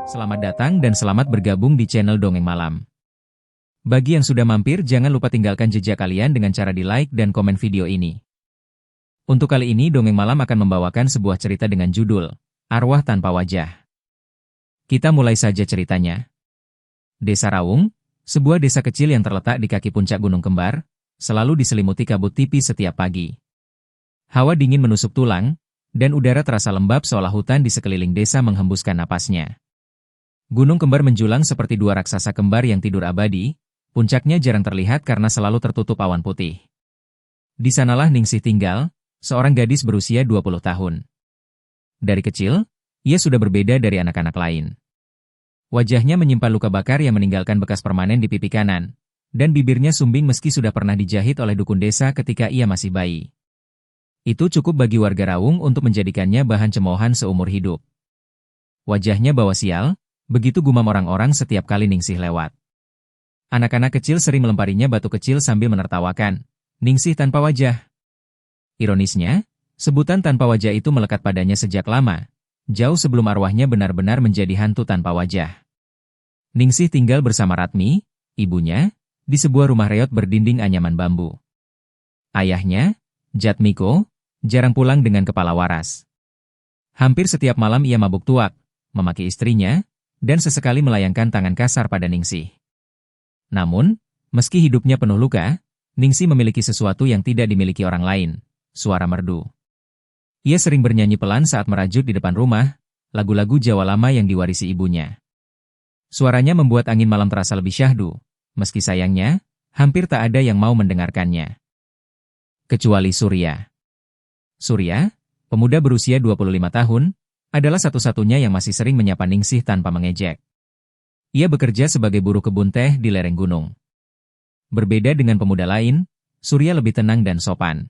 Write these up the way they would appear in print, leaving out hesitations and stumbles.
Selamat datang dan selamat bergabung di channel Dongeng Malam. Bagi yang sudah mampir, jangan lupa tinggalkan jejak kalian dengan cara di like dan komen video ini. Untuk kali ini Dongeng Malam akan membawakan sebuah cerita dengan judul Arwah Tanpa Wajah. Kita mulai saja ceritanya. Desa Raung, sebuah desa kecil yang terletak di kaki puncak Gunung Kembar, selalu diselimuti kabut tipis setiap pagi. Hawa dingin menusuk tulang, dan udara terasa lembab seolah hutan di sekeliling desa menghembuskan napasnya. Gunung Kembar menjulang seperti dua raksasa kembar yang tidur abadi, puncaknya jarang terlihat karena selalu tertutup awan putih. Di sanalah Ningsih tinggal, seorang gadis berusia 20 tahun. Dari kecil, ia sudah berbeda dari anak-anak lain. Wajahnya menyimpan luka bakar yang meninggalkan bekas permanen di pipi kanan, dan bibirnya sumbing meski sudah pernah dijahit oleh dukun desa ketika ia masih bayi. Itu cukup bagi warga Raung untuk menjadikannya bahan cemoohan seumur hidup. Wajahnya bawa sial, begitu gumam orang-orang setiap kali Ningsih lewat. Anak-anak kecil sering melemparinya batu kecil sambil menertawakan, "Ningsih tanpa wajah." Ironisnya, sebutan tanpa wajah itu melekat padanya sejak lama, jauh sebelum arwahnya benar-benar menjadi hantu tanpa wajah. Ningsih tinggal bersama Ratmi, ibunya, di sebuah rumah reot berdinding anyaman bambu. Ayahnya, Jatmiko, jarang pulang dengan kepala waras. Hampir setiap malam ia mabuk tuak, memaki istrinya, dan sesekali melayangkan tangan kasar pada Ningsih. Namun, meski hidupnya penuh luka, Ningsih memiliki sesuatu yang tidak dimiliki orang lain, suara merdu. Ia sering bernyanyi pelan saat merajut di depan rumah, lagu-lagu Jawa lama yang diwarisi ibunya. Suaranya membuat angin malam terasa lebih syahdu, meski sayangnya, hampir tak ada yang mau mendengarkannya. Kecuali Surya. Surya, pemuda berusia 25 tahun, adalah satu-satunya yang masih sering menyapa Ningsih tanpa mengejek. Ia bekerja sebagai buruh kebun teh di lereng gunung. Berbeda dengan pemuda lain, Surya lebih tenang dan sopan.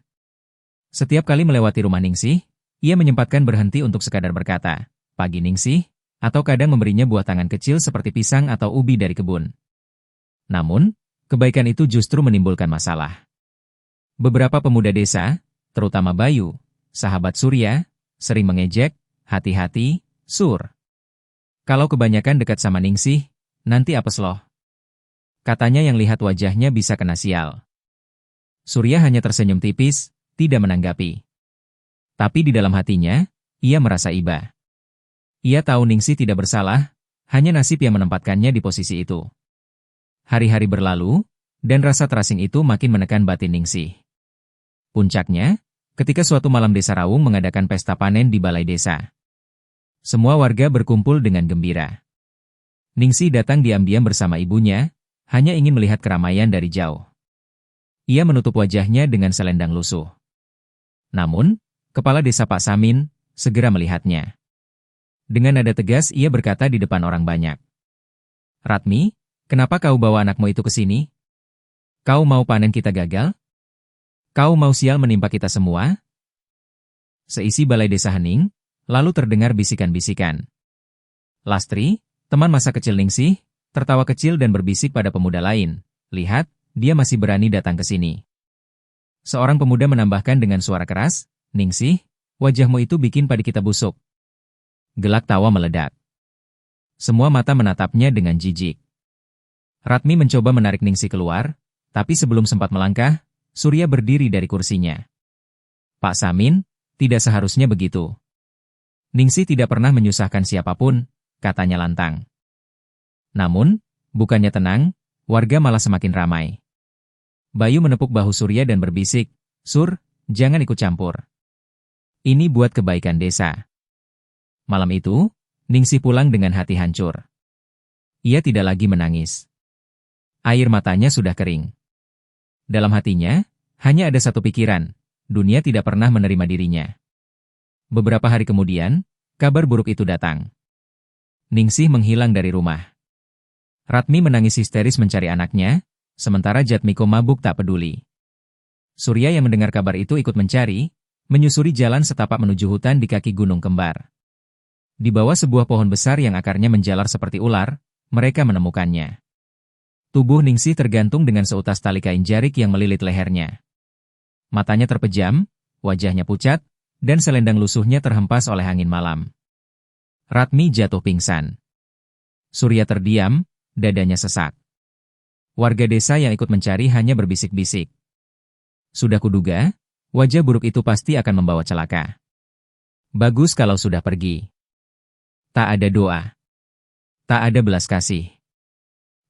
Setiap kali melewati rumah Ningsih, ia menyempatkan berhenti untuk sekadar berkata, "Pagi Ningsih," atau kadang memberinya buah tangan kecil seperti pisang atau ubi dari kebun. Namun, kebaikan itu justru menimbulkan masalah. Beberapa pemuda desa, terutama Bayu, sahabat Surya, sering mengejek, "Hati-hati, Sur. Kalau kebanyakan dekat sama Ningsih, nanti apes loh." Katanya yang lihat wajahnya bisa kena sial. Surya hanya tersenyum tipis, tidak menanggapi. Tapi di dalam hatinya, ia merasa iba. Ia tahu Ningsih tidak bersalah, hanya nasib yang menempatkannya di posisi itu. Hari-hari berlalu, dan rasa terasing itu makin menekan batin Ningsih. Puncaknya, ketika suatu malam desa Raung mengadakan pesta panen di balai desa. Semua warga berkumpul dengan gembira. Ningsih datang diam-diam bersama ibunya, hanya ingin melihat keramaian dari jauh. Ia menutup wajahnya dengan selendang lusuh. Namun, kepala desa Pak Samin segera melihatnya. Dengan nada tegas ia berkata di depan orang banyak, "Ratmi, kenapa kau bawa anakmu itu ke sini? Kau mau panen kita gagal? Kau mau sial menimpa kita semua?" Seisi balai desa hening, lalu terdengar bisikan-bisikan. Lastri, teman masa kecil Ningsih, tertawa kecil dan berbisik pada pemuda lain, "Lihat, dia masih berani datang ke sini." Seorang pemuda menambahkan dengan suara keras, "Ningsih, wajahmu itu bikin padi kita busuk." Gelak tawa meledak. Semua mata menatapnya dengan jijik. Ratmi mencoba menarik Ningsih keluar, tapi sebelum sempat melangkah, Surya berdiri dari kursinya. "Pak Samin, tidak seharusnya begitu. Ningsih tidak pernah menyusahkan siapapun," katanya lantang. Namun, bukannya tenang, warga malah semakin ramai. Bayu menepuk bahu Surya dan berbisik, "Sur, jangan ikut campur. Ini buat kebaikan desa." Malam itu, Ningsih pulang dengan hati hancur. Ia tidak lagi menangis. Air matanya sudah kering. Dalam hatinya, hanya ada satu pikiran, dunia tidak pernah menerima dirinya. Beberapa hari kemudian, kabar buruk itu datang. Ningsih menghilang dari rumah. Ratmi menangis histeris mencari anaknya, sementara Jatmiko mabuk tak peduli. Surya yang mendengar kabar itu ikut mencari, menyusuri jalan setapak menuju hutan di kaki Gunung Kembar. Di bawah sebuah pohon besar yang akarnya menjalar seperti ular, mereka menemukannya. Tubuh Ningsih tergantung dengan seutas tali kain jarik yang melilit lehernya. Matanya terpejam, wajahnya pucat, dan selendang lusuhnya terhempas oleh angin malam. Ratmi jatuh pingsan. Surya terdiam, dadanya sesak. Warga desa yang ikut mencari hanya berbisik-bisik. Sudah kuduga, wajah buruk itu pasti akan membawa celaka. Bagus kalau sudah pergi. Tak ada doa. Tak ada belas kasih.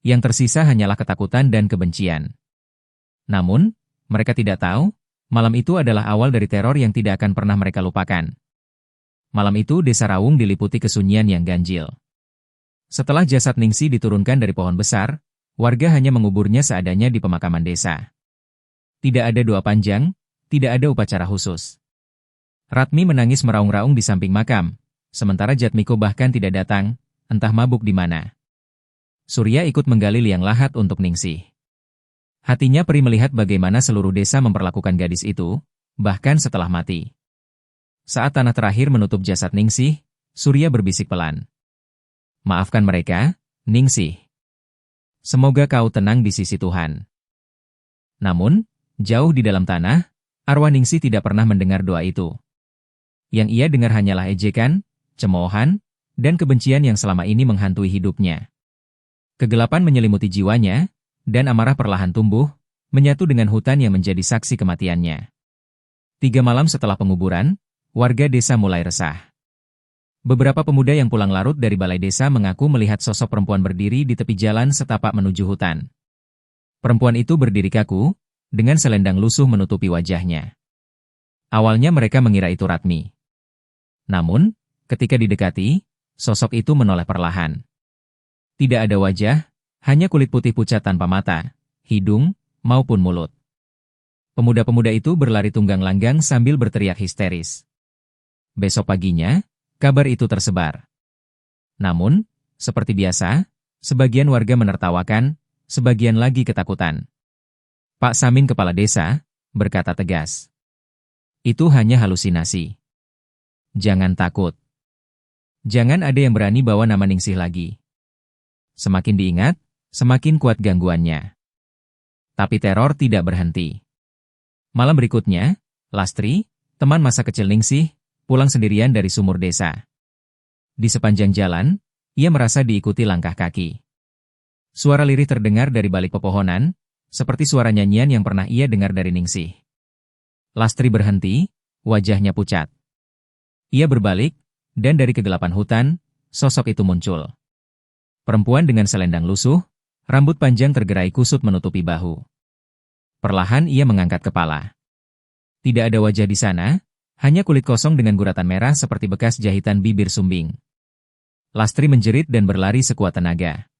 Yang tersisa hanyalah ketakutan dan kebencian. Namun, mereka tidak tahu, malam itu adalah awal dari teror yang tidak akan pernah mereka lupakan. Malam itu desa Rawung diliputi kesunyian yang ganjil. Setelah jasad Ningsih diturunkan dari pohon besar, warga hanya menguburnya seadanya di pemakaman desa. Tidak ada doa panjang, tidak ada upacara khusus. Ratmi menangis meraung-raung di samping makam, sementara Jatmiko bahkan tidak datang, entah mabuk di mana. Surya ikut menggali liang lahat untuk Ningsih. Hatinya perih melihat bagaimana seluruh desa memperlakukan gadis itu, bahkan setelah mati. Saat tanah terakhir menutup jasad Ningsih, Surya berbisik pelan. Maafkan mereka, Ningsih. Semoga kau tenang di sisi Tuhan. Namun, jauh di dalam tanah, arwah Ningsih tidak pernah mendengar doa itu. Yang ia dengar hanyalah ejekan, cemoohan, dan kebencian yang selama ini menghantui hidupnya. Kegelapan menyelimuti jiwanya, dan amarah perlahan tumbuh, menyatu dengan hutan yang menjadi saksi kematiannya. 3 malam setelah penguburan, warga desa mulai resah. Beberapa pemuda yang pulang larut dari balai desa mengaku melihat sosok perempuan berdiri di tepi jalan setapak menuju hutan. Perempuan itu berdiri kaku, dengan selendang lusuh menutupi wajahnya. Awalnya mereka mengira itu Ratmi. Namun, ketika didekati, sosok itu menoleh perlahan. Tidak ada wajah, hanya kulit putih pucat tanpa mata, hidung, maupun mulut. Pemuda-pemuda itu berlari tunggang langgang sambil berteriak histeris. Besok paginya, kabar itu tersebar. Namun, seperti biasa, sebagian warga menertawakan, sebagian lagi ketakutan. Pak Samin kepala desa, berkata tegas. Itu hanya halusinasi. Jangan takut. Jangan ada yang berani bawa nama Ningsih lagi. Semakin diingat, semakin kuat gangguannya. Tapi teror tidak berhenti. Malam berikutnya, Lastri, teman masa kecil Ningsih, pulang sendirian dari sumur desa. Di sepanjang jalan, ia merasa diikuti langkah kaki. Suara lirih terdengar dari balik pepohonan, seperti suara nyanyian yang pernah ia dengar dari Ningsih. Lastri berhenti, wajahnya pucat. Ia berbalik, dan dari kegelapan hutan, sosok itu muncul. Perempuan dengan selendang lusuh, rambut panjang tergerai kusut menutupi bahu. Perlahan ia mengangkat kepala. Tidak ada wajah di sana, hanya kulit kosong dengan guratan merah seperti bekas jahitan bibir sumbing. Lastri menjerit dan berlari sekuat tenaga.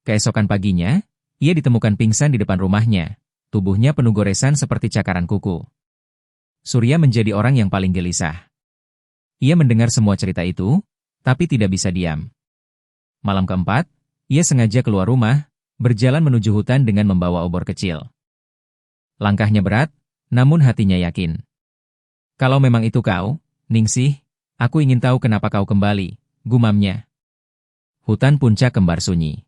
Keesokan paginya, ia ditemukan pingsan di depan rumahnya, tubuhnya penuh goresan seperti cakaran kuku. Surya menjadi orang yang paling gelisah. Ia mendengar semua cerita itu, tapi tidak bisa diam. Malam keempat, ia sengaja keluar rumah, berjalan menuju hutan dengan membawa obor kecil. Langkahnya berat, namun hatinya yakin. Kalau memang itu kau, Ningsih, aku ingin tahu kenapa kau kembali, gumamnya. Hutan puncak kembar sunyi.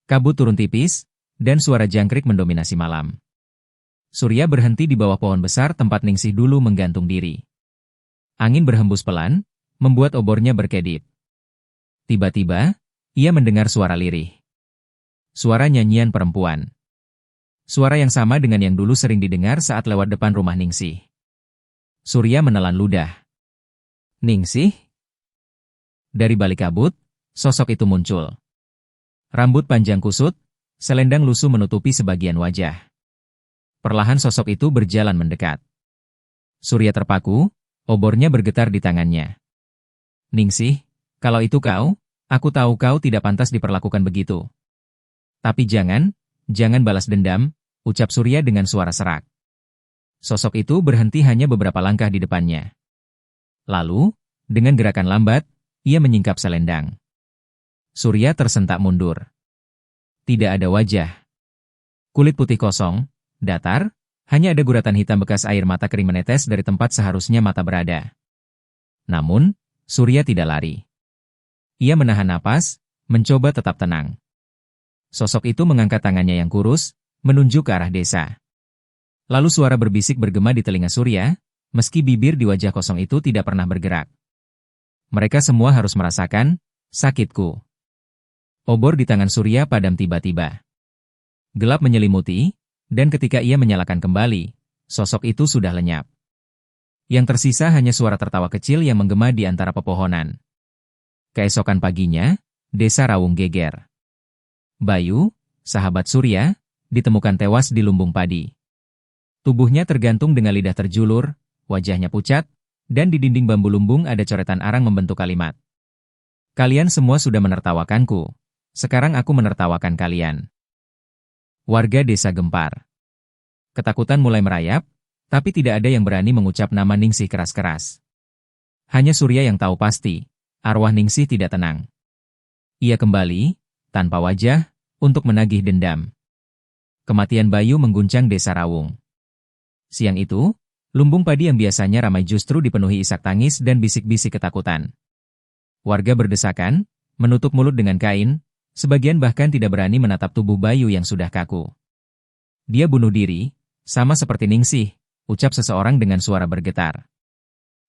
Kabut turun tipis, dan suara jangkrik mendominasi malam. Surya berhenti di bawah pohon besar tempat Ningsih dulu menggantung diri. Angin berhembus pelan, membuat obornya berkedip. Tiba-tiba, ia mendengar suara lirih. Suara nyanyian perempuan. Suara yang sama dengan yang dulu sering didengar saat lewat depan rumah Ningsih. Surya menelan ludah. Ningsih? Dari balik kabut, sosok itu muncul. Rambut panjang kusut, selendang lusuh menutupi sebagian wajah. Perlahan sosok itu berjalan mendekat. Surya terpaku, obornya bergetar di tangannya. Ningsih, kalau itu kau, aku tahu kau tidak pantas diperlakukan begitu. Tapi jangan balas dendam, ucap Surya dengan suara serak. Sosok itu berhenti hanya beberapa langkah di depannya. Lalu, dengan gerakan lambat, ia menyingkap selendang. Surya tersentak mundur. Tidak ada wajah. Kulit putih kosong, datar, hanya ada guratan hitam bekas air mata kering menetes dari tempat seharusnya mata berada. Namun, Surya tidak lari. Ia menahan napas, mencoba tetap tenang. Sosok itu mengangkat tangannya yang kurus, menunjuk ke arah desa. Lalu suara berbisik bergema di telinga Surya, meski bibir di wajah kosong itu tidak pernah bergerak. Mereka semua harus merasakan sakitku. Obor di tangan Surya padam tiba-tiba. Gelap menyelimuti, dan ketika ia menyalakan kembali, sosok itu sudah lenyap. Yang tersisa hanya suara tertawa kecil yang menggema di antara pepohonan. Keesokan paginya, Desa Rawung geger. Bayu, sahabat Surya, ditemukan tewas di lumbung padi. Tubuhnya tergantung dengan lidah terjulur, wajahnya pucat, dan di dinding bambu lumbung ada coretan arang membentuk kalimat. Kalian semua sudah menertawakanku. Sekarang aku menertawakan kalian. Warga desa gempar. Ketakutan mulai merayap, tapi tidak ada yang berani mengucap nama Ningsih keras-keras. Hanya Surya yang tahu pasti, arwah Ningsih tidak tenang. Ia kembali, tanpa wajah, untuk menagih dendam. Kematian Bayu mengguncang desa Rawung. Siang itu, lumbung padi yang biasanya ramai justru dipenuhi isak tangis dan bisik-bisik ketakutan. Warga berdesakan, menutup mulut dengan kain, sebagian bahkan tidak berani menatap tubuh Bayu yang sudah kaku. Dia bunuh diri, sama seperti Ningsih, ucap seseorang dengan suara bergetar.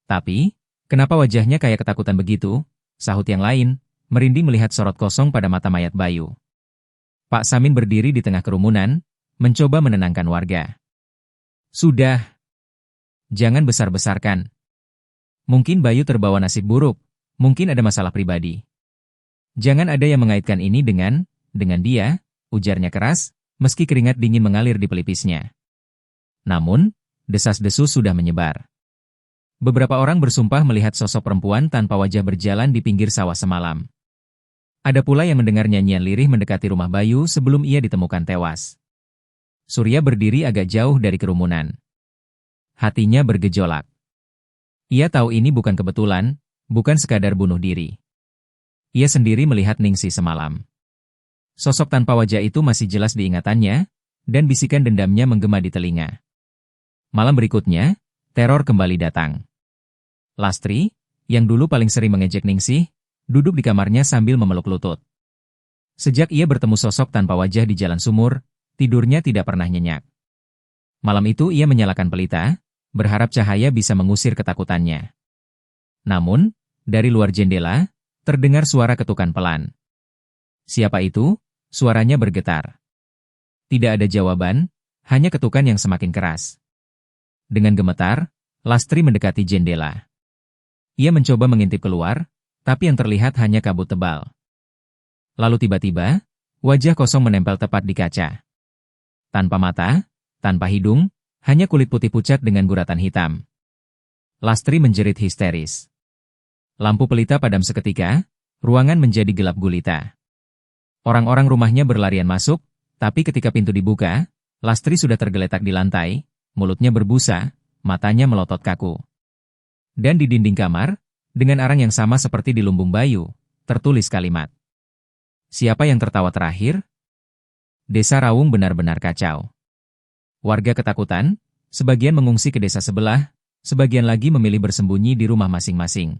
Tapi, kenapa wajahnya kayak ketakutan begitu? Sahut yang lain, merinding melihat sorot kosong pada mata mayat Bayu. Pak Samin berdiri di tengah kerumunan, mencoba menenangkan warga. Sudah. Jangan besar-besarkan. Mungkin Bayu terbawa nasib buruk, mungkin ada masalah pribadi. Jangan ada yang mengaitkan ini dengan dia, ujarnya keras, meski keringat dingin mengalir di pelipisnya. Namun, desas-desus sudah menyebar. Beberapa orang bersumpah melihat sosok perempuan tanpa wajah berjalan di pinggir sawah semalam. Ada pula yang mendengar nyanyian lirih mendekati rumah Bayu sebelum ia ditemukan tewas. Surya berdiri agak jauh dari kerumunan. Hatinya bergejolak. Ia tahu ini bukan kebetulan, bukan sekadar bunuh diri. Ia sendiri melihat Ningsih semalam. Sosok tanpa wajah itu masih jelas diingatannya, dan bisikan dendamnya menggema di telinga. Malam berikutnya, teror kembali datang. Lastri, yang dulu paling sering mengejek Ningsih, duduk di kamarnya sambil memeluk lutut. Sejak ia bertemu sosok tanpa wajah di jalan sumur, tidurnya tidak pernah nyenyak. Malam itu ia menyalakan pelita, berharap cahaya bisa mengusir ketakutannya. Namun, dari luar jendela, terdengar suara ketukan pelan. Siapa itu? Suaranya bergetar. Tidak ada jawaban, hanya ketukan yang semakin keras. Dengan gemetar, Lastri mendekati jendela. Ia mencoba mengintip keluar, tapi yang terlihat hanya kabut tebal. Lalu tiba-tiba, wajah kosong menempel tepat di kaca. Tanpa mata, tanpa hidung, hanya kulit putih pucat dengan guratan hitam. Lastri menjerit histeris. Lampu pelita padam seketika, ruangan menjadi gelap gulita. Orang-orang rumahnya berlarian masuk, tapi ketika pintu dibuka, Lastri sudah tergeletak di lantai, mulutnya berbusa, matanya melotot kaku. Dan di dinding kamar, dengan arang yang sama seperti di lumbung Bayu, tertulis kalimat. Siapa yang tertawa terakhir? Desa Rawung benar-benar kacau. Warga ketakutan, sebagian mengungsi ke desa sebelah, sebagian lagi memilih bersembunyi di rumah masing-masing.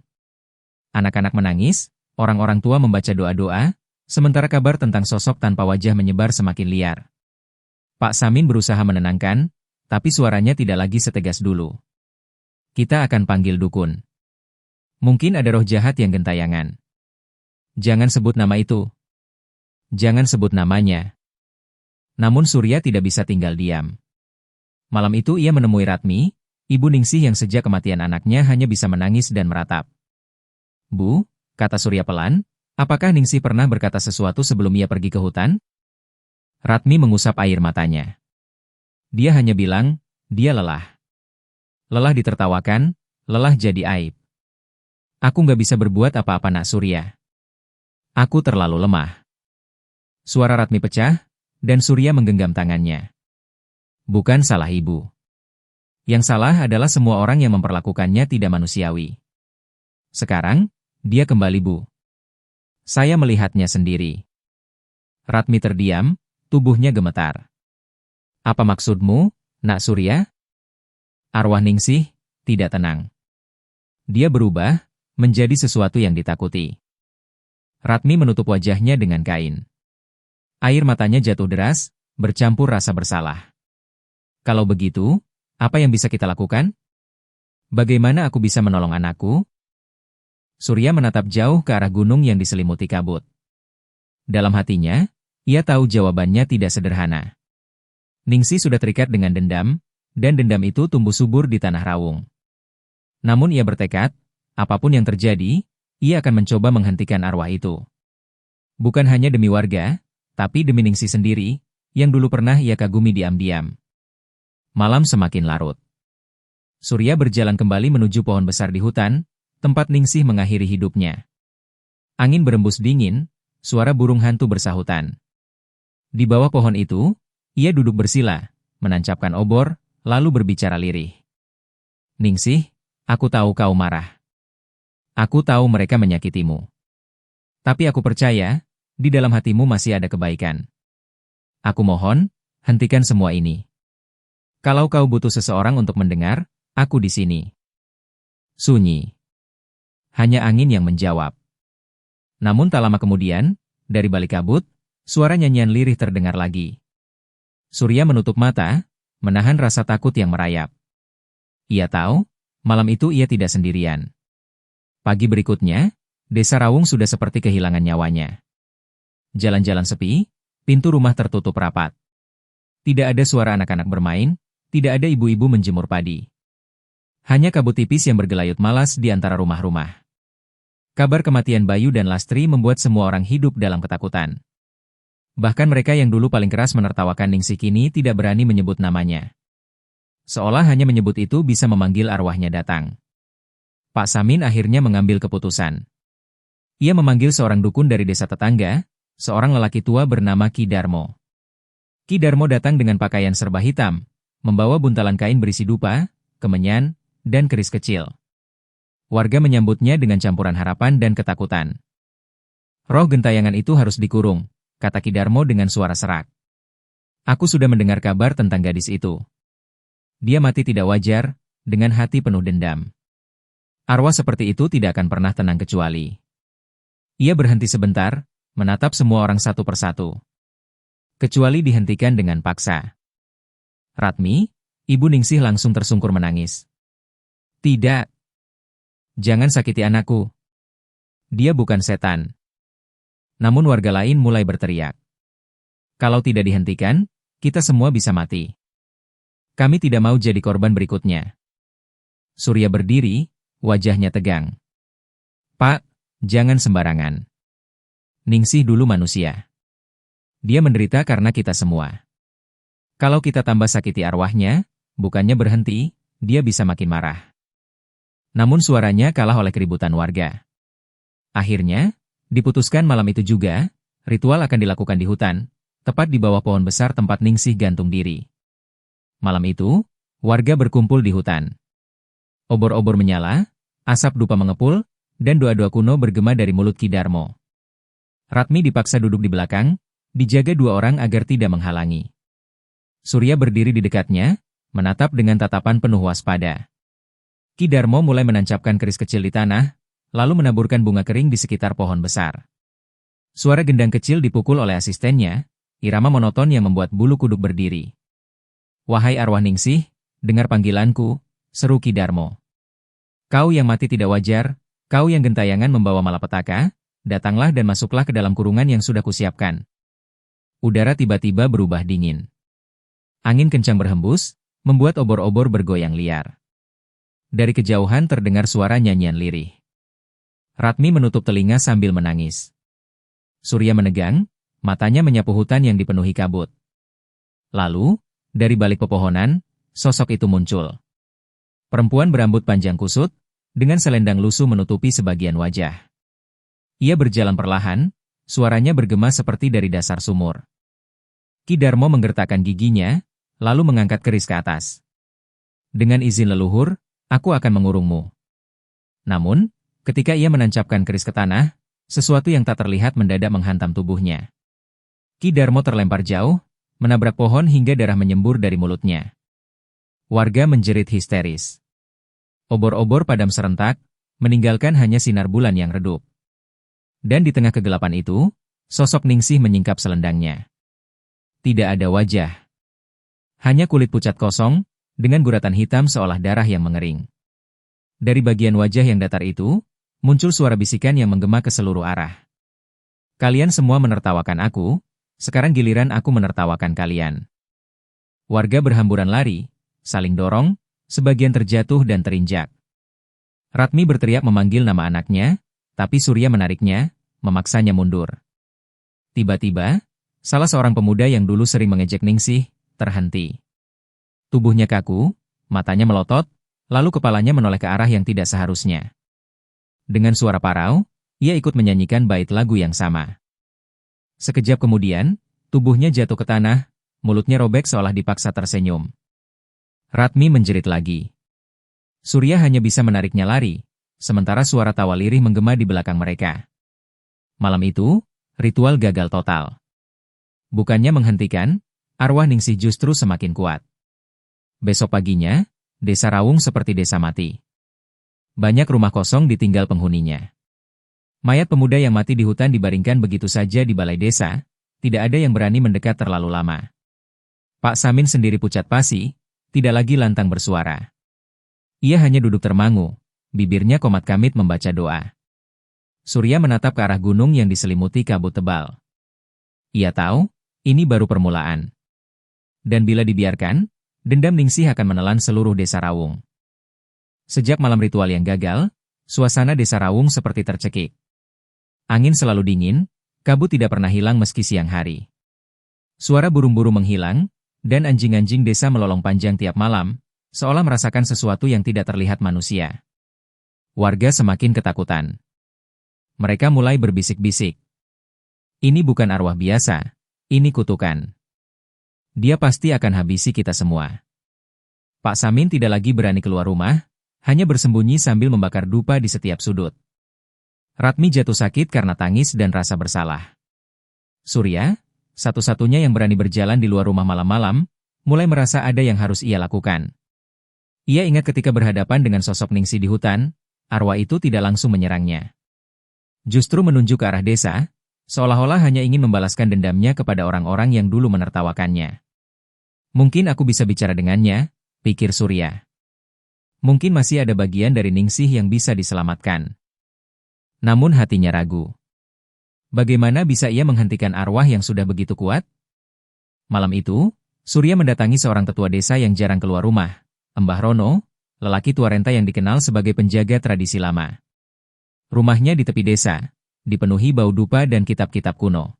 Anak-anak menangis, orang-orang tua membaca doa-doa, sementara kabar tentang sosok tanpa wajah menyebar semakin liar. Pak Samin berusaha menenangkan, tapi suaranya tidak lagi setegas dulu. Kita akan panggil dukun. Mungkin ada roh jahat yang gentayangan. Jangan sebut nama itu. Jangan sebut namanya. Namun Surya tidak bisa tinggal diam. Malam itu ia menemui Ratmi, ibu Ningsih yang sejak kematian anaknya hanya bisa menangis dan meratap. Bu, kata Surya pelan, apakah Ningsih pernah berkata sesuatu sebelum ia pergi ke hutan? Ratmi mengusap air matanya. Dia hanya bilang, dia lelah. Lelah ditertawakan, lelah jadi aib. Aku nggak bisa berbuat apa-apa nak Surya. Aku terlalu lemah. Suara Ratmi pecah, dan Surya menggenggam tangannya. Bukan salah ibu. Yang salah adalah semua orang yang memperlakukannya tidak manusiawi. Sekarang, dia kembali Bu. Saya melihatnya sendiri. Ratmi terdiam, tubuhnya gemetar. Apa maksudmu, nak Surya? Arwah Ningsih tidak tenang. Dia berubah, menjadi sesuatu yang ditakuti. Ratmi menutup wajahnya dengan kain. Air matanya jatuh deras, bercampur rasa bersalah. Kalau begitu, apa yang bisa kita lakukan? Bagaimana aku bisa menolong anakku? Surya menatap jauh ke arah gunung yang diselimuti kabut. Dalam hatinya, ia tahu jawabannya tidak sederhana. Ningsih sudah terikat dengan dendam, dan dendam itu tumbuh subur di tanah Rawung. Namun ia bertekad, apapun yang terjadi, ia akan mencoba menghentikan arwah itu. Bukan hanya demi warga, tapi demi Ningsih sendiri, yang dulu pernah ia kagumi diam-diam. Malam semakin larut. Surya berjalan kembali menuju pohon besar di hutan, tempat Ningsih mengakhiri hidupnya. Angin berembus dingin, suara burung hantu bersahutan. Di bawah pohon itu, ia duduk bersila, menancapkan obor, lalu berbicara lirih. Ningsih, aku tahu kau marah. Aku tahu mereka menyakitimu. Tapi aku percaya, di dalam hatimu masih ada kebaikan. Aku mohon, hentikan semua ini. Kalau kau butuh seseorang untuk mendengar, aku di sini. Sunyi. Hanya angin yang menjawab. Namun tak lama kemudian, dari balik kabut, suara nyanyian lirih terdengar lagi. Surya menutup mata, menahan rasa takut yang merayap. Ia tahu, malam itu ia tidak sendirian. Pagi berikutnya, desa Rawung sudah seperti kehilangan nyawanya. Jalan-jalan sepi, pintu rumah tertutup rapat. Tidak ada suara anak-anak bermain, tidak ada ibu-ibu menjemur padi. Hanya kabut tipis yang bergelayut malas di antara rumah-rumah. Kabar kematian Bayu dan Lastri membuat semua orang hidup dalam ketakutan. Bahkan mereka yang dulu paling keras menertawakan Ningsih kini tidak berani menyebut namanya. Seolah hanya menyebut itu bisa memanggil arwahnya datang. Pak Samin akhirnya mengambil keputusan. Ia memanggil seorang dukun dari desa tetangga, seorang lelaki tua bernama Ki Darmo. Ki Darmo datang dengan pakaian serba hitam, membawa buntalan kain berisi dupa, kemenyan, dan keris kecil. Warga menyambutnya dengan campuran harapan dan ketakutan. Roh gentayangan itu harus dikurung, kata Ki Darmo dengan suara serak. Aku sudah mendengar kabar tentang gadis itu. Dia mati tidak wajar, dengan hati penuh dendam. Arwah seperti itu tidak akan pernah tenang kecuali. Ia berhenti sebentar, menatap semua orang satu persatu. Kecuali dihentikan dengan paksa. Ratmi, Ibu Ningsih langsung tersungkur menangis. Tidak. Jangan sakiti anakku. Dia bukan setan. Namun warga lain mulai berteriak. Kalau tidak dihentikan, kita semua bisa mati. Kami tidak mau jadi korban berikutnya. Surya berdiri, wajahnya tegang. Pak, jangan sembarangan. Ningsih dulu manusia. Dia menderita karena kita semua. Kalau kita tambah sakiti arwahnya, bukannya berhenti, dia bisa makin marah. Namun suaranya kalah oleh keributan warga. Akhirnya, diputuskan malam itu juga, ritual akan dilakukan di hutan, tepat di bawah pohon besar tempat Ningsih gantung diri. Malam itu, warga berkumpul di hutan. Obor-obor menyala, asap dupa mengepul, dan doa-doa kuno bergema dari mulut Ki Darmo. Ratmi dipaksa duduk di belakang, dijaga dua orang agar tidak menghalangi. Surya berdiri di dekatnya, menatap dengan tatapan penuh waspada. Ki Darmo mulai menancapkan keris kecil di tanah, lalu menaburkan bunga kering di sekitar pohon besar. Suara gendang kecil dipukul oleh asistennya, irama monoton yang membuat bulu kuduk berdiri. Wahai arwah Ningsih, dengar panggilanku, seru Ki Darmo. Kau yang mati tidak wajar, kau yang gentayangan membawa malapetaka, datanglah dan masuklah ke dalam kurungan yang sudah kusiapkan. Udara tiba-tiba berubah dingin. Angin kencang berhembus, membuat obor-obor bergoyang liar. Dari kejauhan terdengar suara nyanyian lirih. Ratmi menutup telinga sambil menangis. Surya menegang, matanya menyapu hutan yang dipenuhi kabut. Lalu, dari balik pepohonan, sosok itu muncul. Perempuan berambut panjang kusut, dengan selendang lusuh menutupi sebagian wajah. Ia berjalan perlahan, suaranya bergema seperti dari dasar sumur. Ki Darmo menggertakkan giginya, lalu mengangkat keris ke atas. Dengan izin leluhur, aku akan mengurungmu. Namun, ketika ia menancapkan keris ke tanah, sesuatu yang tak terlihat mendadak menghantam tubuhnya. Ki Darmo terlempar jauh, menabrak pohon hingga darah menyembur dari mulutnya. Warga menjerit histeris. Obor-obor padam serentak, meninggalkan hanya sinar bulan yang redup. Dan di tengah kegelapan itu, sosok Ningsih menyingkap selendangnya. Tidak ada wajah. Hanya kulit pucat kosong, dengan guratan hitam seolah darah yang mengering. Dari bagian wajah yang datar itu, muncul suara bisikan yang menggema ke seluruh arah. Kalian semua menertawakan aku, sekarang giliran aku menertawakan kalian. Warga berhamburan lari, saling dorong, sebagian terjatuh dan terinjak. Ratmi berteriak memanggil nama anaknya, tapi Surya menariknya, memaksanya mundur. Tiba-tiba, salah seorang pemuda yang dulu sering mengejek Ningsih, terhenti. Tubuhnya kaku, matanya melotot, lalu kepalanya menoleh ke arah yang tidak seharusnya. Dengan suara parau, ia ikut menyanyikan bait lagu yang sama. Sekejap kemudian, tubuhnya jatuh ke tanah, mulutnya robek seolah dipaksa tersenyum. Ratmi menjerit lagi. Surya hanya bisa menariknya lari, sementara suara tawa lirih menggema di belakang mereka. Malam itu, ritual gagal total. Bukannya menghentikan, arwah Ningsih justru semakin kuat. Besok paginya, desa Rawung seperti desa mati. Banyak rumah kosong ditinggal penghuninya. Mayat pemuda yang mati di hutan dibaringkan begitu saja di balai desa, tidak ada yang berani mendekat terlalu lama. Pak Samin sendiri pucat pasi, tidak lagi lantang bersuara. Ia hanya duduk termangu, bibirnya komat kamit membaca doa. Surya menatap ke arah gunung yang diselimuti kabut tebal. Ia tahu, ini baru permulaan. Dan bila dibiarkan, dendam Ningsih akan menelan seluruh desa Rawung. Sejak malam ritual yang gagal, suasana desa Rawung seperti tercekik. Angin selalu dingin, kabut tidak pernah hilang meski siang hari. Suara burung-burung menghilang, dan anjing-anjing desa melolong panjang tiap malam, seolah merasakan sesuatu yang tidak terlihat manusia. Warga semakin ketakutan. Mereka mulai berbisik-bisik. Ini bukan arwah biasa, ini kutukan. Dia pasti akan habisi kita semua. Pak Samin tidak lagi berani keluar rumah, hanya bersembunyi sambil membakar dupa di setiap sudut. Ratmi jatuh sakit karena tangis dan rasa bersalah. Surya, satu-satunya yang berani berjalan di luar rumah malam-malam, mulai merasa ada yang harus ia lakukan. Ia ingat ketika berhadapan dengan sosok Ningsih di hutan, arwah itu tidak langsung menyerangnya. Justru menunjuk ke arah desa, seolah-olah hanya ingin membalaskan dendamnya kepada orang-orang yang dulu menertawakannya. Mungkin aku bisa bicara dengannya, pikir Surya. Mungkin masih ada bagian dari Ningsih yang bisa diselamatkan. Namun hatinya ragu. Bagaimana bisa ia menghentikan arwah yang sudah begitu kuat? Malam itu, Surya mendatangi seorang tetua desa yang jarang keluar rumah, Mbah Rono, lelaki tua renta yang dikenal sebagai penjaga tradisi lama. Rumahnya di tepi desa, dipenuhi bau dupa dan kitab-kitab kuno.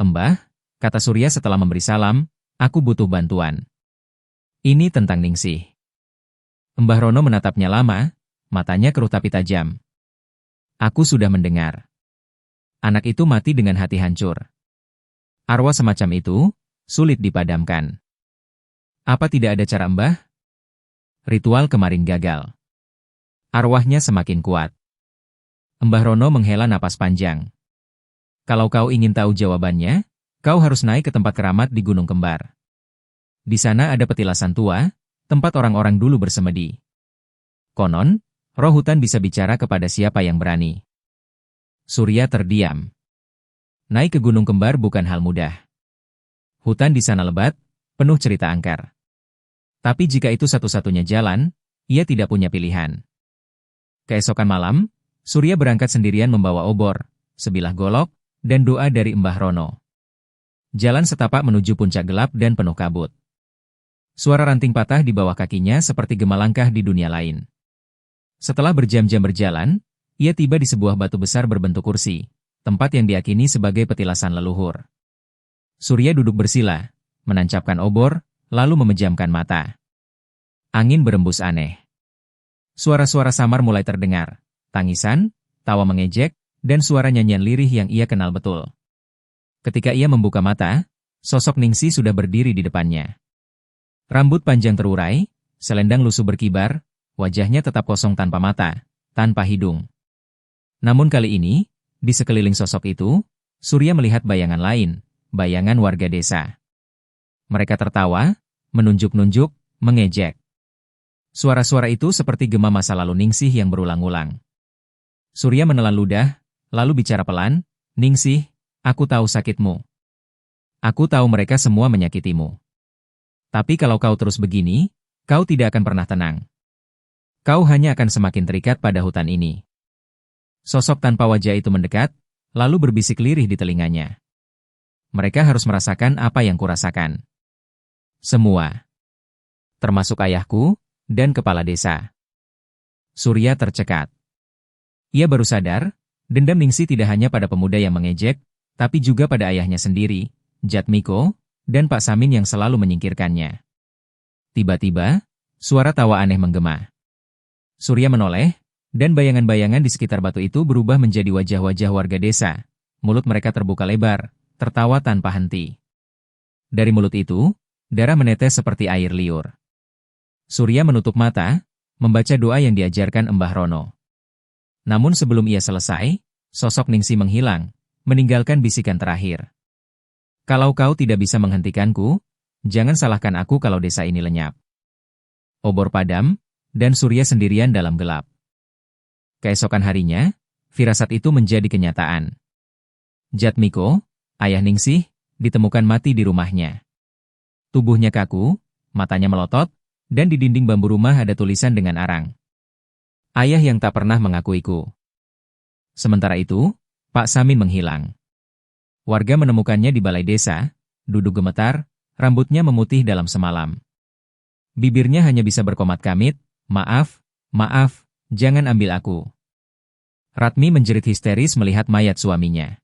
Mbah, kata Surya setelah memberi salam, aku butuh bantuan. Ini tentang Ningsih. Mbah Rono menatapnya lama, matanya keruh tapi tajam. Aku sudah mendengar. Anak itu mati dengan hati hancur. Arwah semacam itu, sulit dipadamkan. Apa tidak ada cara Mbah? Ritual kemarin gagal. Arwahnya semakin kuat. Mbah Rono menghela napas panjang. Kalau kau ingin tahu jawabannya, kau harus naik ke tempat keramat di Gunung Kembar. Di sana ada petilasan tua, tempat orang-orang dulu bersemedi. Konon, roh hutan bisa bicara kepada siapa yang berani. Surya terdiam. Naik ke Gunung Kembar bukan hal mudah. Hutan di sana lebat, penuh cerita angker. Tapi jika itu satu-satunya jalan, ia tidak punya pilihan. Keesokan malam, Surya berangkat sendirian membawa obor, sebilah golok, dan doa dari Mbah Rono. Jalan setapak menuju puncak gelap dan penuh kabut. Suara ranting patah di bawah kakinya seperti gema langkah di dunia lain. Setelah berjam-jam berjalan, ia tiba di sebuah batu besar berbentuk kursi, tempat yang diyakini sebagai petilasan leluhur. Surya duduk bersila, menancapkan obor, lalu memejamkan mata. Angin berembus aneh. Suara-suara samar mulai terdengar, tangisan, tawa mengejek, dan suara nyanyian lirih yang ia kenal betul. Ketika ia membuka mata, sosok Ningsih sudah berdiri di depannya. Rambut panjang terurai, selendang lusuh berkibar, wajahnya tetap kosong tanpa mata, tanpa hidung. Namun kali ini, di sekeliling sosok itu, Surya melihat bayangan lain, bayangan warga desa. Mereka tertawa, menunjuk-nunjuk, mengejek. Suara-suara itu seperti gema masa lalu Ningsih yang berulang-ulang. Surya menelan ludah, lalu bicara pelan, Ningsih, aku tahu sakitmu. Aku tahu mereka semua menyakitimu. Tapi kalau kau terus begini, kau tidak akan pernah tenang. Kau hanya akan semakin terikat pada hutan ini. Sosok tanpa wajah itu mendekat, lalu berbisik lirih di telinganya. Mereka harus merasakan apa yang kurasakan. Semua. Termasuk ayahku, dan kepala desa. Surya tercekat. Ia baru sadar, dendam Ningsih tidak hanya pada pemuda yang mengejek, tapi juga pada ayahnya sendiri, Jatmiko, dan Pak Samin yang selalu menyingkirkannya. Tiba-tiba, suara tawa aneh menggema. Surya menoleh, dan bayangan-bayangan di sekitar batu itu berubah menjadi wajah-wajah warga desa. Mulut mereka terbuka lebar, tertawa tanpa henti. Dari mulut itu, darah menetes seperti air liur. Surya menutup mata, membaca doa yang diajarkan Mbah Rono. Namun sebelum ia selesai, sosok Ningsih menghilang, meninggalkan bisikan terakhir. Kalau kau tidak bisa menghentikanku, jangan salahkan aku kalau desa ini lenyap. Obor padam, dan Surya sendirian dalam gelap. Keesokan harinya, firasat itu menjadi kenyataan. Jatmiko, ayah Ningsih, ditemukan mati di rumahnya. Tubuhnya kaku, matanya melotot, dan di dinding bambu rumah ada tulisan dengan arang. Ayah yang tak pernah mengakuiku. Sementara itu, Pak Samin menghilang. Warga menemukannya di balai desa, duduk gemetar, rambutnya memutih dalam semalam. Bibirnya hanya bisa berkomat kamit, maaf, maaf, jangan ambil aku. Ratmi menjerit histeris melihat mayat suaminya.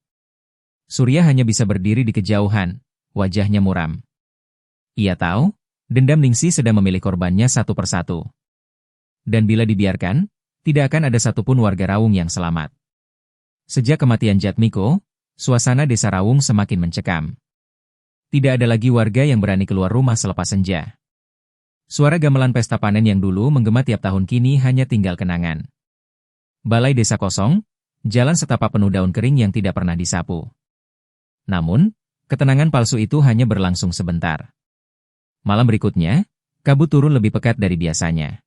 Surya hanya bisa berdiri di kejauhan, wajahnya muram. Ia tahu, dendam Ningsih sedang memilih korbannya satu persatu. Dan bila dibiarkan, tidak akan ada satupun warga Raung yang selamat. Sejak kematian Jatmiko, suasana desa Raung semakin mencekam. Tidak ada lagi warga yang berani keluar rumah selepas senja. Suara gamelan pesta panen yang dulu menggema tiap tahun kini hanya tinggal kenangan. Balai desa kosong, jalan setapak penuh daun kering yang tidak pernah disapu. Namun, ketenangan palsu itu hanya berlangsung sebentar. Malam berikutnya, kabut turun lebih pekat dari biasanya.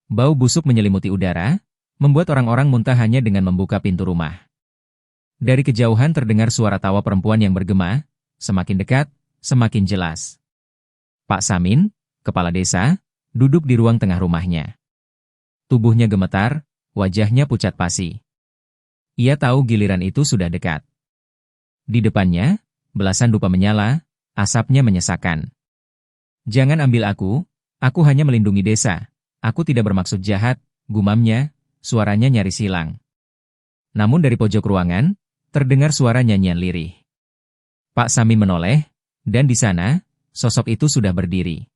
Bau busuk menyelimuti udara, membuat orang-orang muntah hanya dengan membuka pintu rumah. Dari kejauhan terdengar suara tawa perempuan yang bergema, semakin dekat, semakin jelas. Pak Samin, kepala desa, duduk di ruang tengah rumahnya. Tubuhnya gemetar, wajahnya pucat pasi. Ia tahu giliran itu sudah dekat. Di depannya, belasan dupa menyala, asapnya menyesakan. Jangan ambil aku hanya melindungi desa. Aku tidak bermaksud jahat, gumamnya, suaranya nyaris hilang. Namun dari pojok ruangan, terdengar suara nyanyian lirih. Pak Samin menoleh, dan di sana, sosok itu sudah berdiri.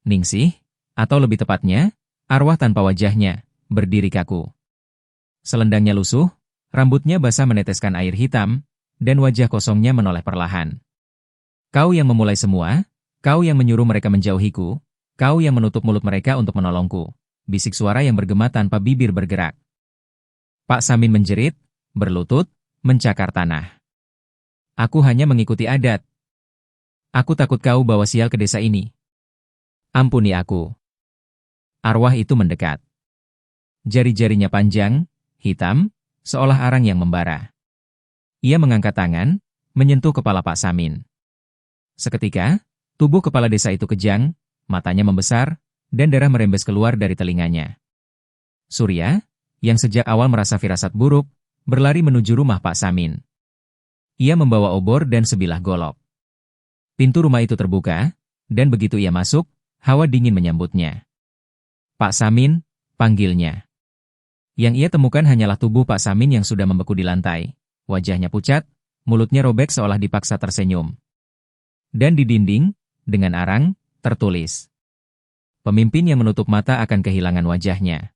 Ningsih, atau lebih tepatnya, arwah tanpa wajahnya, berdiri kaku. Selendangnya lusuh, rambutnya basah meneteskan air hitam, dan wajah kosongnya menoleh perlahan. Kau yang memulai semua, kau yang menyuruh mereka menjauhiku, kau yang menutup mulut mereka untuk menolongku, bisik suara yang bergema tanpa bibir bergerak. Pak Samin menjerit, berlutut, mencakar tanah. Aku hanya mengikuti adat. Aku takut kau bawa sial ke desa ini. Ampuni aku. Arwah itu mendekat. Jari-jarinya panjang, hitam, seolah arang yang membara. Ia mengangkat tangan, menyentuh kepala Pak Samin. Seketika, tubuh kepala desa itu kejang, matanya membesar, dan darah merembes keluar dari telinganya. Surya, yang sejak awal merasa firasat buruk, berlari menuju rumah Pak Samin. Ia membawa obor dan sebilah golok. Pintu rumah itu terbuka, dan begitu ia masuk, hawa dingin menyambutnya. Pak Samin, panggilnya. Yang ia temukan hanyalah tubuh Pak Samin yang sudah membeku di lantai. Wajahnya pucat, mulutnya robek seolah dipaksa tersenyum. Dan di dinding, dengan arang, tertulis. Pemimpin yang menutup mata akan kehilangan wajahnya.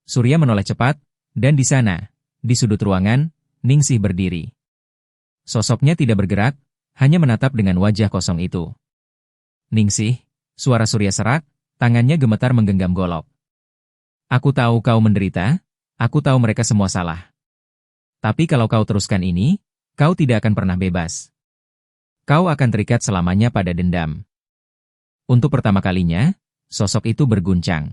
Surya menoleh cepat, dan di sana, di sudut ruangan, Ningsih berdiri. Sosoknya tidak bergerak, hanya menatap dengan wajah kosong itu. Ningsih, suara Surya serak, tangannya gemetar menggenggam golok. Aku tahu kau menderita, aku tahu mereka semua salah. Tapi kalau kau teruskan ini, kau tidak akan pernah bebas. Kau akan terikat selamanya pada dendam. Untuk pertama kalinya, sosok itu berguncang.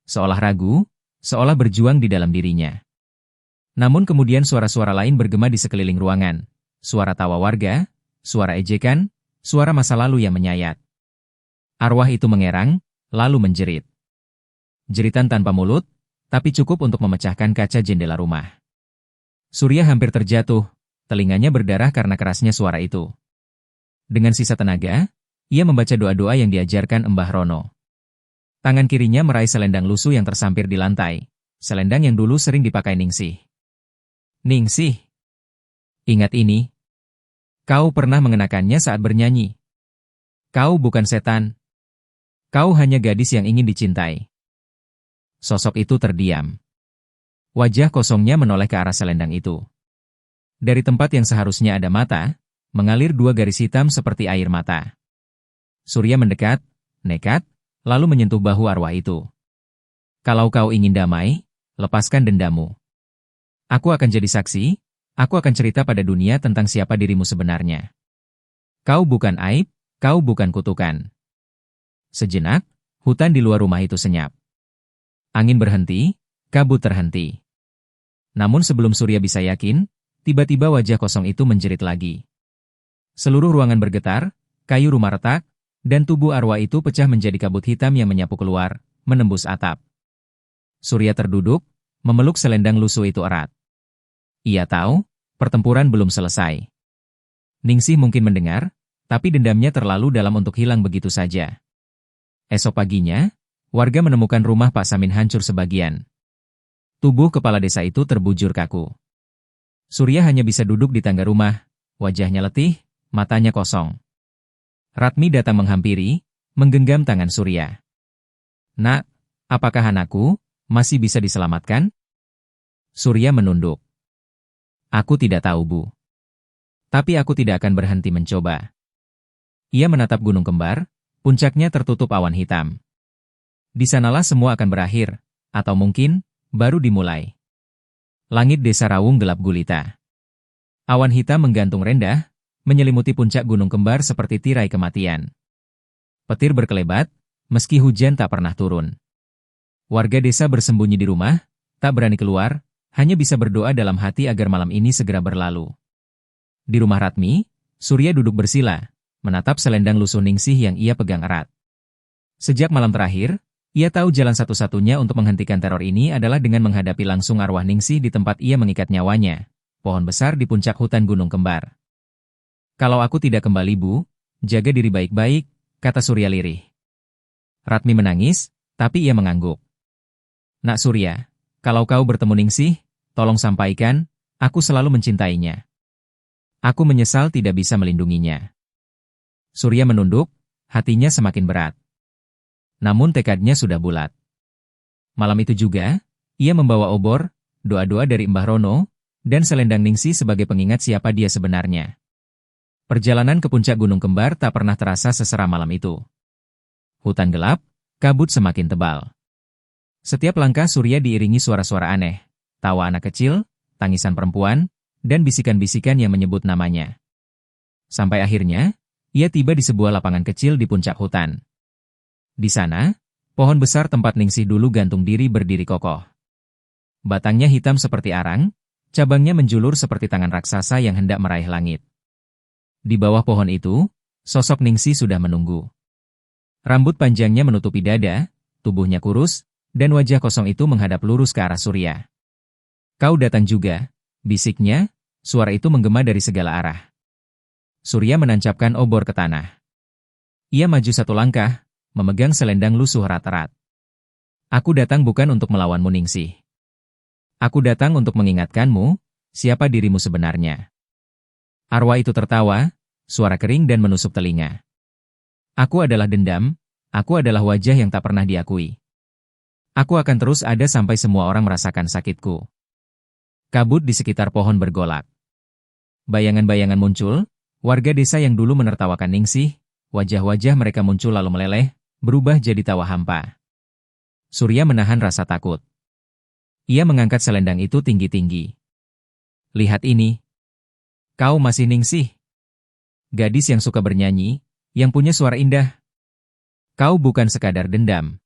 Seolah ragu, seolah berjuang di dalam dirinya. Namun kemudian suara-suara lain bergema di sekeliling ruangan. Suara tawa warga, suara ejekan, suara masa lalu yang menyayat. Arwah itu mengerang, lalu menjerit. Jeritan tanpa mulut, tapi cukup untuk memecahkan kaca jendela rumah. Surya hampir terjatuh, telinganya berdarah karena kerasnya suara itu. Dengan sisa tenaga, ia membaca doa-doa yang diajarkan Mbah Rono. Tangan kirinya meraih selendang lusuh yang tersampir di lantai, selendang yang dulu sering dipakai Ningsih. Ningsih, ingat ini. Kau pernah mengenakannya saat bernyanyi. Kau bukan setan. Kau hanya gadis yang ingin dicintai. Sosok itu terdiam. Wajah kosongnya menoleh ke arah selendang itu. Dari tempat yang seharusnya ada mata, mengalir dua garis hitam seperti air mata. Surya mendekat, nekat, lalu menyentuh bahu arwah itu. Kalau kau ingin damai, lepaskan dendammu. Aku akan jadi saksi, aku akan cerita pada dunia tentang siapa dirimu sebenarnya. Kau bukan aib, kau bukan kutukan. Sejenak, hutan di luar rumah itu senyap. Angin berhenti, kabut terhenti. Namun sebelum Surya bisa yakin, tiba-tiba wajah kosong itu menjerit lagi. Seluruh ruangan bergetar, kayu rumah retak, dan tubuh arwah itu pecah menjadi kabut hitam yang menyapu keluar, menembus atap. Surya terduduk, memeluk selendang lusuh itu erat. Ia tahu, pertempuran belum selesai. Ningsih mungkin mendengar, tapi dendamnya terlalu dalam untuk hilang begitu saja. Esok paginya, warga menemukan rumah Pak Samin hancur sebagian. Tubuh kepala desa itu terbujur kaku. Surya hanya bisa duduk di tangga rumah, wajahnya letih, matanya kosong. Ratmi datang menghampiri, menggenggam tangan Surya. Nak, apakah anakku masih bisa diselamatkan? Surya menunduk. Aku tidak tahu, Bu. Tapi aku tidak akan berhenti mencoba. Ia menatap gunung kembar, puncaknya tertutup awan hitam. Di sanalah semua akan berakhir, atau mungkin baru dimulai. Langit desa Rawung gelap gulita. Awan hitam menggantung rendah, menyelimuti puncak gunung kembar seperti tirai kematian. Petir berkelebat, meski hujan tak pernah turun. Warga desa bersembunyi di rumah, tak berani keluar, hanya bisa berdoa dalam hati agar malam ini segera berlalu. Di rumah Ratmi, Surya duduk bersila, menatap selendang lusuh Ningsih yang ia pegang erat. Sejak malam terakhir, ia tahu jalan satu-satunya untuk menghentikan teror ini adalah dengan menghadapi langsung arwah Ningsih di tempat ia mengikat nyawanya, pohon besar di puncak hutan gunung kembar. Kalau aku tidak kembali, Bu, jaga diri baik-baik, kata Surya lirih. Ratmi menangis, tapi ia mengangguk. Nak Surya, kalau kau bertemu Ningsih, tolong sampaikan, aku selalu mencintainya. Aku menyesal tidak bisa melindunginya. Surya menunduk, hatinya semakin berat. Namun tekadnya sudah bulat. Malam itu juga, ia membawa obor, doa-doa dari Mbah Rono, dan selendang Ningsih sebagai pengingat siapa dia sebenarnya. Perjalanan ke puncak gunung kembar tak pernah terasa seseram malam itu. Hutan gelap, kabut semakin tebal. Setiap langkah Surya diiringi suara-suara aneh, tawa anak kecil, tangisan perempuan, dan bisikan-bisikan yang menyebut namanya. Sampai akhirnya, ia tiba di sebuah lapangan kecil di puncak hutan. Di sana, pohon besar tempat Ningsih dulu gantung diri berdiri kokoh. Batangnya hitam seperti arang, cabangnya menjulur seperti tangan raksasa yang hendak meraih langit. Di bawah pohon itu, sosok Ningsih sudah menunggu. Rambut panjangnya menutupi dada, tubuhnya kurus, dan wajah kosong itu menghadap lurus ke arah Surya. Kau datang juga, bisiknya, suara itu menggema dari segala arah. Surya menancapkan obor ke tanah. Ia maju satu langkah, memegang selendang lusuh erat-erat. Aku datang bukan untuk melawanmu Ningsih. Aku datang untuk mengingatkanmu, siapa dirimu sebenarnya. Arwah itu tertawa, suara kering dan menusuk telinga. Aku adalah dendam, aku adalah wajah yang tak pernah diakui. Aku akan terus ada sampai semua orang merasakan sakitku. Kabut di sekitar pohon bergolak. Bayangan-bayangan muncul, warga desa yang dulu menertawakan Ningsih, wajah-wajah mereka muncul lalu meleleh, berubah jadi tawa hampa. Surya menahan rasa takut. Ia mengangkat selendang itu tinggi-tinggi. Lihat ini. Kau masih Ningsih. Gadis yang suka bernyanyi, yang punya suara indah. Kau bukan sekadar dendam.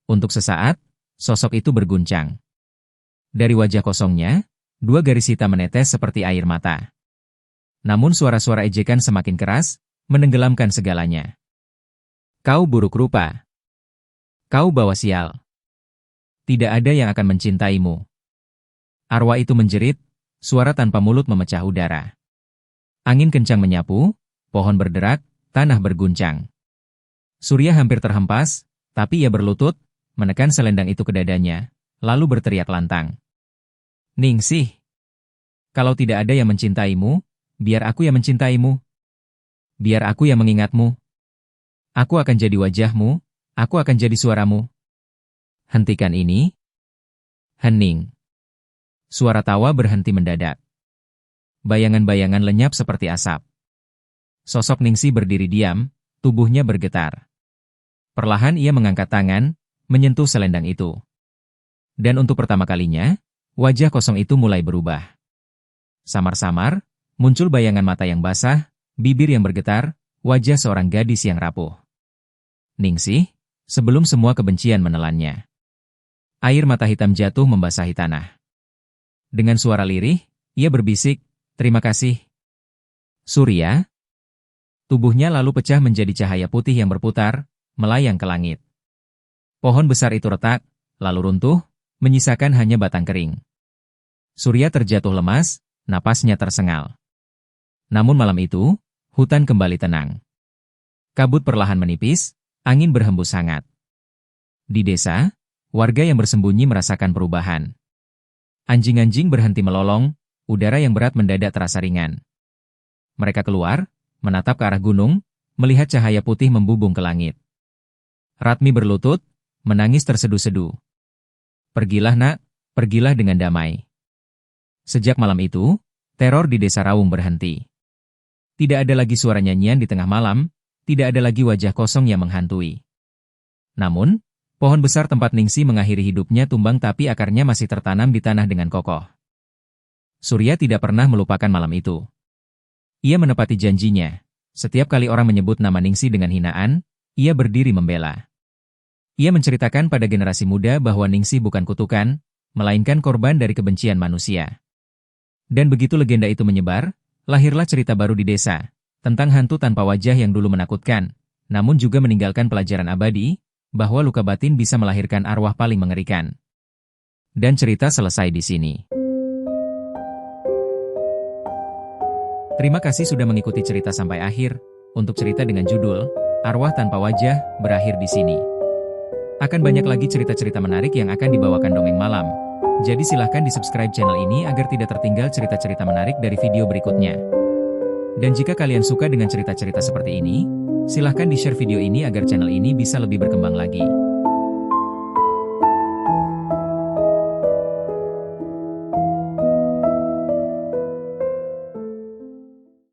Untuk sesaat, sosok itu berguncang. Dari wajah kosongnya, dua garis hitam menetes seperti air mata. Namun suara-suara ejekan semakin keras, menenggelamkan segalanya. Kau buruk rupa. Kau bawa sial. Tidak ada yang akan mencintaimu. Arwah itu menjerit, suara tanpa mulut memecah udara. Angin kencang menyapu, pohon berderak, tanah berguncang. Surya hampir terhempas, tapi ia berlutut, menekan selendang itu ke dadanya, lalu berteriak lantang. Ningsih, kalau tidak ada yang mencintaimu, biar aku yang mencintaimu. Biar aku yang mengingatmu. Aku akan jadi wajahmu, aku akan jadi suaramu. Hentikan ini. Hening. Suara tawa berhenti mendadak. Bayangan-bayangan lenyap seperti asap. Sosok Ningsih berdiri diam, tubuhnya bergetar. Perlahan ia mengangkat tangan, menyentuh selendang itu. Dan untuk pertama kalinya, wajah kosong itu mulai berubah. Samar-samar, muncul bayangan mata yang basah, bibir yang bergetar, wajah seorang gadis yang rapuh. Ningsih, sebelum semua kebencian menelannya. Air mata hitam jatuh membasahi tanah. Dengan suara lirih, ia berbisik, "Terima kasih, Surya." Tubuhnya lalu pecah menjadi cahaya putih yang berputar, melayang ke langit. Pohon besar itu retak, lalu runtuh, menyisakan hanya batang kering. Surya terjatuh lemas, napasnya tersengal. Namun malam itu, hutan kembali tenang. Kabut perlahan menipis, angin berhembus hangat. Di desa, warga yang bersembunyi merasakan perubahan. Anjing-anjing berhenti melolong, udara yang berat mendadak terasa ringan. Mereka keluar, menatap ke arah gunung, melihat cahaya putih membubung ke langit. Ratmi berlutut, menangis terseduh-seduh. "Pergilah nak, pergilah dengan damai." Sejak malam itu, teror di desa Raung berhenti. Tidak ada lagi suara nyanyian di tengah malam, tidak ada lagi wajah kosong yang menghantui. Namun, pohon besar tempat Ningsih mengakhiri hidupnya tumbang tapi akarnya masih tertanam di tanah dengan kokoh. Surya tidak pernah melupakan malam itu. Ia menepati janjinya. Setiap kali orang menyebut nama Ningsih dengan hinaan, ia berdiri membela. Ia menceritakan pada generasi muda bahwa Ningsih bukan kutukan, melainkan korban dari kebencian manusia. Dan begitu legenda itu menyebar, lahirlah cerita baru di desa, tentang hantu tanpa wajah yang dulu menakutkan, namun juga meninggalkan pelajaran abadi, bahwa luka batin bisa melahirkan arwah paling mengerikan. Dan cerita selesai di sini. Terima kasih sudah mengikuti cerita sampai akhir. Untuk cerita dengan judul Arwah Tanpa Wajah berakhir di sini. Akan banyak lagi cerita-cerita menarik yang akan dibawakan Dongeng Malam. Jadi silahkan di-subscribe channel ini agar tidak tertinggal cerita-cerita menarik dari video berikutnya. Dan jika kalian suka dengan cerita-cerita seperti ini, silahkan di-share video ini agar channel ini bisa lebih berkembang lagi.